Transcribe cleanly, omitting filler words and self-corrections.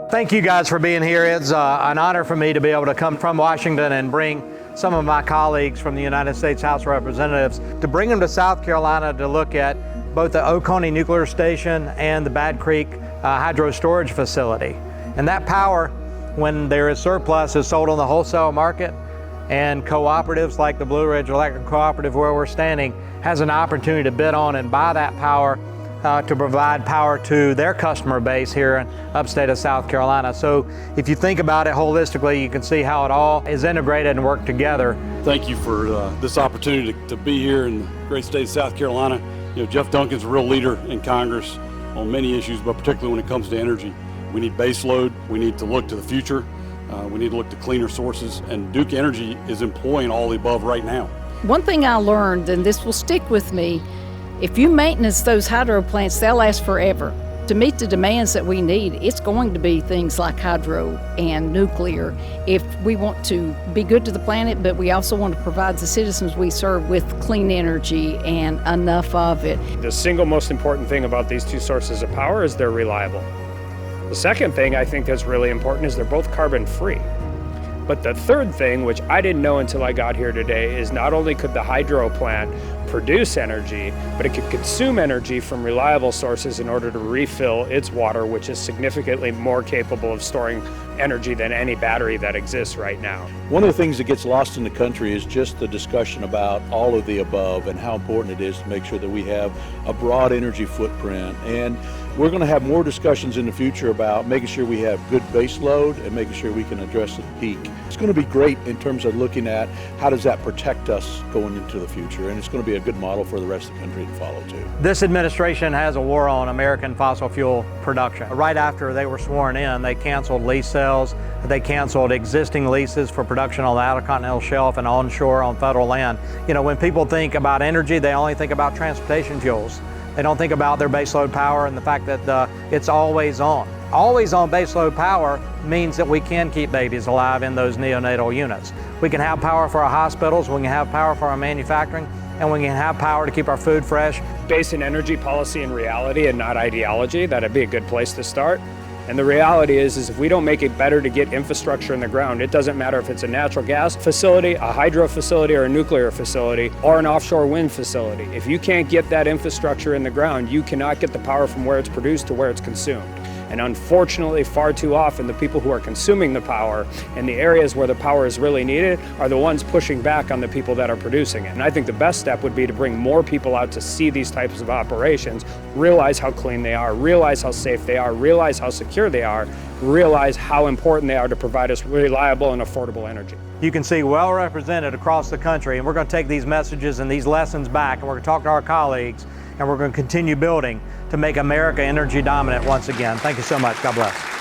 Thank you guys for being here. It's an honor for me to be able to come from Washington and bring some of my colleagues from the United States House of Representatives to bring them to South Carolina to look at both the Oconee Nuclear Station and the Bad Creek Hydro Storage Facility. And that power, when there is surplus, is sold on the wholesale market, and cooperatives like the Blue Ridge Electric Cooperative, where we're standing, has an opportunity to bid on and buy that power to provide power to their customer base here in upstate of South Carolina. So if you think about it holistically, you can see how it all is integrated and worked together. Thank you for this opportunity to be here in the great state of South Carolina. You know, Jeff Duncan's a real leader in Congress on many issues, but particularly when it comes to energy. We need base load, we need to look to the future, we need to look to cleaner sources, and Duke Energy is employing all the above right now. One thing I learned, and this will stick with me, if you maintenance those hydro plants, they'll last forever. To meet the demands that we need, it's going to be things like hydro and nuclear if we want to be good to the planet, but we also want to provide the citizens we serve with clean energy and enough of it. The single most important thing about these two sources of power is they're reliable. The second thing I think that's really important is they're both carbon-free. But the third thing, which I didn't know until I got here today, is not only could the hydro plant produce energy, but it could consume energy from reliable sources in order to refill its water, which is significantly more capable of storing energy than any battery that exists right now. One of the things that gets lost in the country is just the discussion about all of the above and how important it is to make sure that we have a broad energy footprint. And we're going to have more discussions in the future about making sure we have good base load and making sure we can address the peak. It's going to be great in terms of looking at how does that protect us going into the future, and it's going to be a good model for the rest of the country to follow too. This administration has a war on American fossil fuel production. Right after they were sworn in, they canceled lease sales, they canceled existing leases for production on the Outer Continental Shelf and onshore on federal land. You know, when people think about energy, they only think about transportation fuels. They don't think about their baseload power and the fact that it's always on. Always on baseload power means that we can keep babies alive in those neonatal units. We can have power for our hospitals, we can have power for our manufacturing, and we can have power to keep our food fresh. Based in energy policy and reality and not ideology, that'd be a good place to start. And the reality is if we don't make it better to get infrastructure in the ground, it doesn't matter if it's a natural gas facility, a hydro facility, or a nuclear facility, or an offshore wind facility. If you can't get that infrastructure in the ground, you cannot get the power from where it's produced to where it's consumed. And unfortunately, far too often, the people who are consuming the power in the areas where the power is really needed are the ones pushing back on the people that are producing it. And I think the best step would be to bring more people out to see these types of operations, realize how clean they are, realize how safe they are, realize how secure they are, realize how important they are to provide us reliable and affordable energy. You can see well represented across the country, and we're going to take these messages and these lessons back, and we're going to talk to our colleagues, and we're going to continue building to make America energy dominant once again. Thank you so much. God bless.